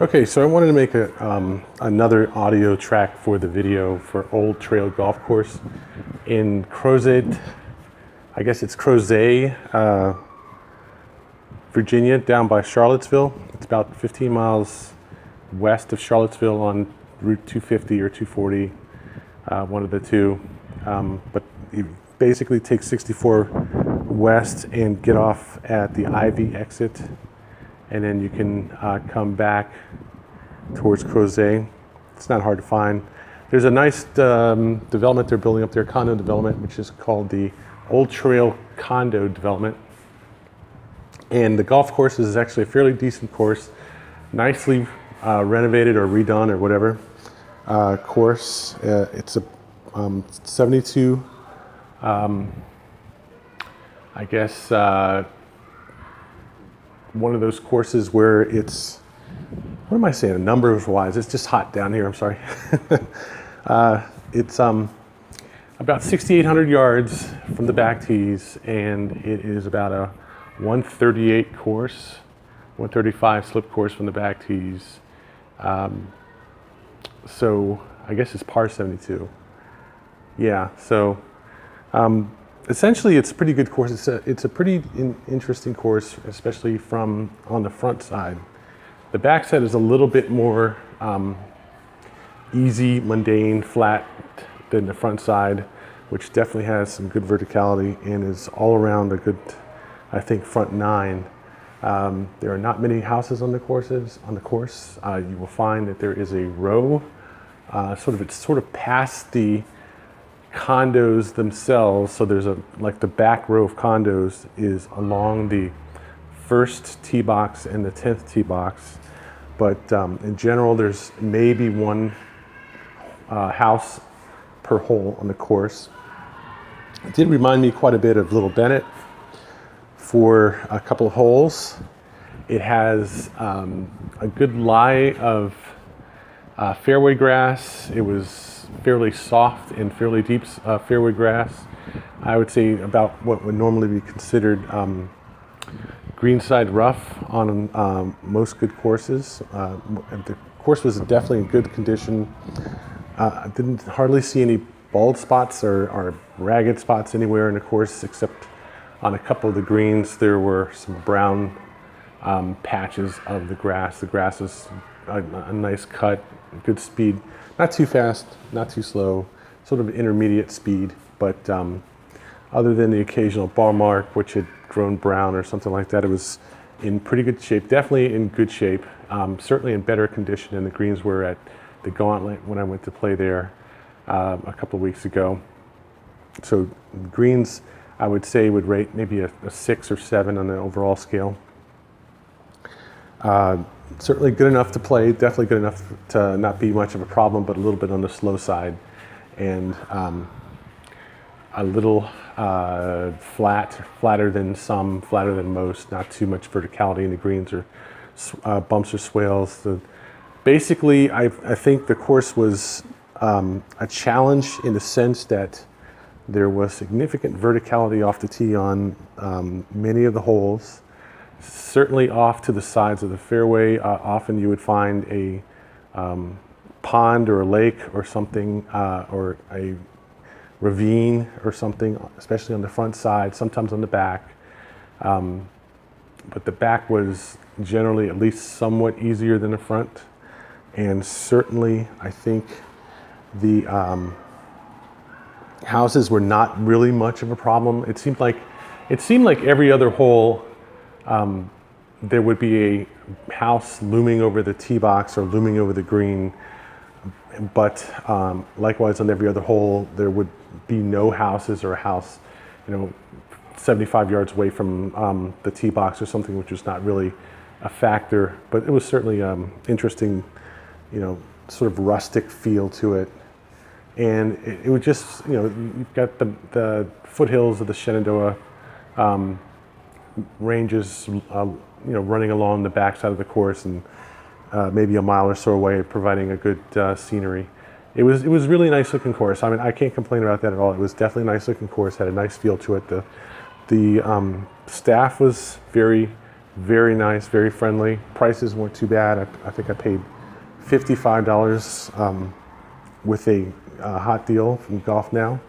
Okay, so I wanted to make another audio track for the video for Old Trail Golf Course in Crozet. I guess it's Crozet, Virginia, down by Charlottesville. It's about 15 miles west of Charlottesville on Route 250 or 240, one of the two. But you basically take 64 west and get off at the Ivy exit, and then you can come back towards Crozet. It's not hard to find. There's a nice development they're building up there, condo development, which is called the Old Trail Condo Development. And the golf course is actually a fairly decent course, nicely renovated or redone or whatever course. It's a 72, I guess, one of those courses where it's, what am I saying, numbers wise, it's just hot down here, I'm sorry. It's about 6,800 yards from the back tees, and it is about a 138 course, 135 slip course from the back tees. So I guess it's par 72. Yeah, so essentially it's a pretty good course. It's a pretty interesting course, especially from on the front side. The back side is a little bit more easy, mundane, flat than the front side, which definitely has some good verticality and is all around a good, I think, front nine. There are not many houses on the course. You will find that there is a row, it's sort of past the condos themselves. So there's like the back row of condos is along the first tee box and the 10th tee box. But in general, there's maybe one house per hole on the course. It did remind me quite a bit of Little Bennett for a couple of holes. It has a good lie of fairway grass. It was fairly soft and fairly deep fairway grass. I would say about what would normally be considered greenside rough on most good courses. The course was definitely in good condition. I didn't hardly see any bald spots or ragged spots anywhere in the course, except on a couple of the greens there were some brown patches of the grass. The grass was a nice cut, good speed, not too fast, not too slow, sort of intermediate speed, but other than the occasional ball mark which had grown brown or something like that, it was in pretty good shape, definitely in good shape, certainly in better condition than the greens were at the Gauntlet when I went to play there a couple of weeks ago. So greens, I would say, would rate maybe a 6 or 7 on the overall scale. Certainly good enough to play, definitely good enough to not be much of a problem, but a little bit on the slow side, and a little flatter than some, flatter than most, not too much verticality in the greens or bumps or swales. Basically, I think the course was a challenge in the sense that there was significant verticality off the tee on many of the holes. Certainly off to the sides of the fairway, often you would find a pond or a lake or something, or a ravine or something, especially on the front side, sometimes on the back. But the back was generally at least somewhat easier than the front. And certainly, I think the houses were not really much of a problem. It seemed like every other hole, there would be a house looming over the tee box or looming over the green. But likewise, on every other hole, there would be no houses or a house, 75 yards away from the tee box or something, which was not really a factor. But it was certainly interesting, sort of rustic feel to it. And it would just, you've got the foothills of the Shenandoah ranges, running along the backside of the course, and maybe a mile or so away, providing a good scenery. It was really nice looking course. I mean, I can't complain about that at all. It was definitely a nice looking course, had a nice feel to it. The staff was very Very nice, very friendly. Prices weren't too bad. I think I paid $55 with a hot deal from Golf Now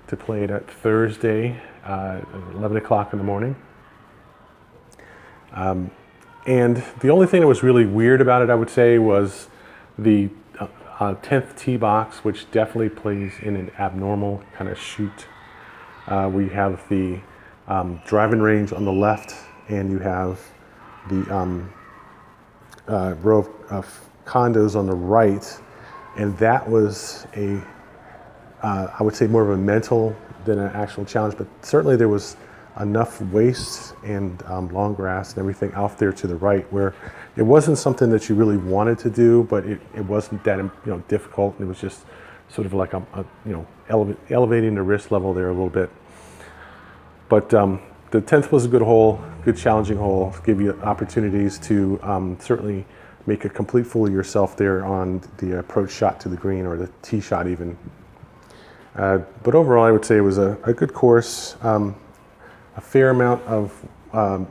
to play it at Thursday, 11 o'clock in the morning. And the only thing that was really weird about it, I would say, was the 10th tee box, which definitely plays in an abnormal kind of shoot. We have the driving range on the left, and you have the row of condos on the right, and that was I would say more of a mental than an actual challenge, but certainly there was enough waste and long grass and everything out there to the right where it wasn't something that you really wanted to do, but it wasn't that difficult. It was just sort of like elevating the risk level there a little bit. But the 10th was a good hole, good challenging hole, give you opportunities to certainly make a complete fool of yourself there on the approach shot to the green or the tee shot even. But overall, I would say it was a good course. A fair amount of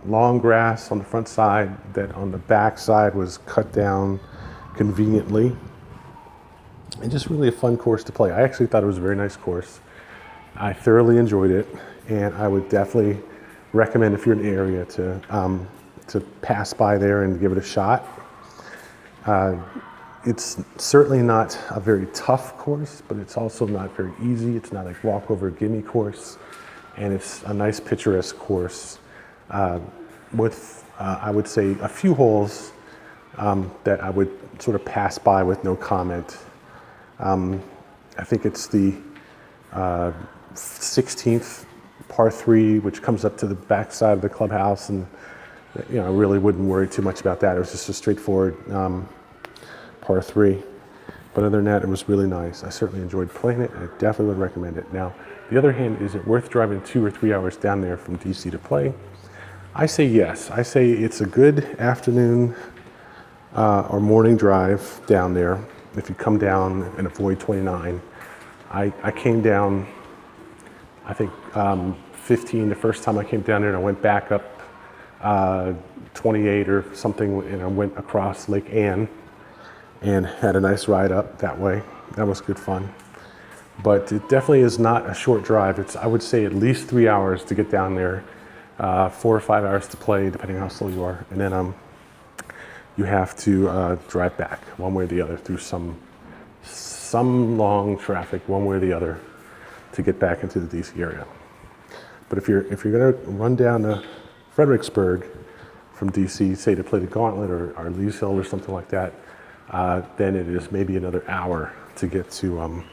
long grass on the front side that on the back side was cut down conveniently. And just really a fun course to play. I actually thought it was a very nice course. I thoroughly enjoyed it, and I would definitely recommend if you're in the area to pass by there and give it a shot. It's certainly not a very tough course, but it's also not very easy. It's not like walk over gimme course. And it's a nice picturesque course with, I would say, a few holes that I would sort of pass by with no comment. I think it's the 16th par 3, which comes up to the back side of the clubhouse, and I really wouldn't worry too much about that. It was just a straightforward par 3. But other than that, it was really nice. I certainly enjoyed playing it, and I definitely would recommend it. Now, the other hand, is it worth driving 2 or 3 hours down there from DC to play? I say yes. I say it's a good afternoon or morning drive down there if you come down and avoid 29. I came down, I think 15 the first time I came down there, and I went back up 28 or something, and I went across Lake Ann and had a nice ride up that way. That was good fun. But it definitely is not a short drive. It's, I would say, at least 3 hours to get down there, 4 or 5 hours to play, depending on how slow you are. And then you have to drive back one way or the other through some long traffic, one way or the other, to get back into the DC area. But if you're going to run down to Fredericksburg from DC, say to play the Gauntlet or Lee's Hill or something like that, then it is maybe another hour to get to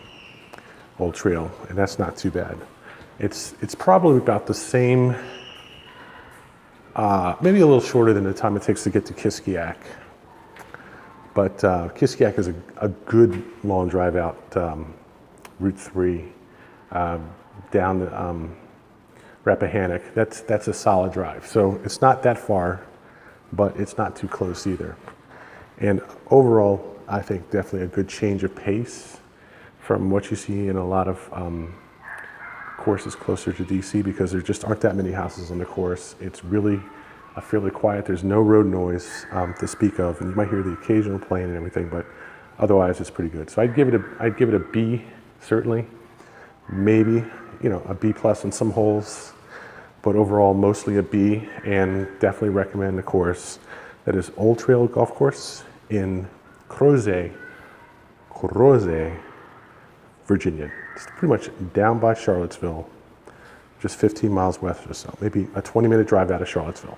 Old Trail, and that's not too bad. It's probably about the same, maybe a little shorter than the time it takes to get to Kiskiak. But Kiskiak is a good long drive out Route 3 down the Rappahannock. That's a solid drive. So it's not that far, but it's not too close either. And overall, I think definitely a good change of pace from what you see in a lot of courses closer to DC, because there just aren't that many houses on the course. It's really fairly quiet. There's no road noise to speak of, and you might hear the occasional plane and everything, but otherwise it's pretty good. So I'd give it a B, certainly, maybe a B plus in some holes, but overall mostly a B, and definitely recommend the course. That is Old Trail Golf Course in Crozet, Virginia. It's pretty much down by Charlottesville, just 15 miles west or so, maybe a 20-minute drive out of Charlottesville.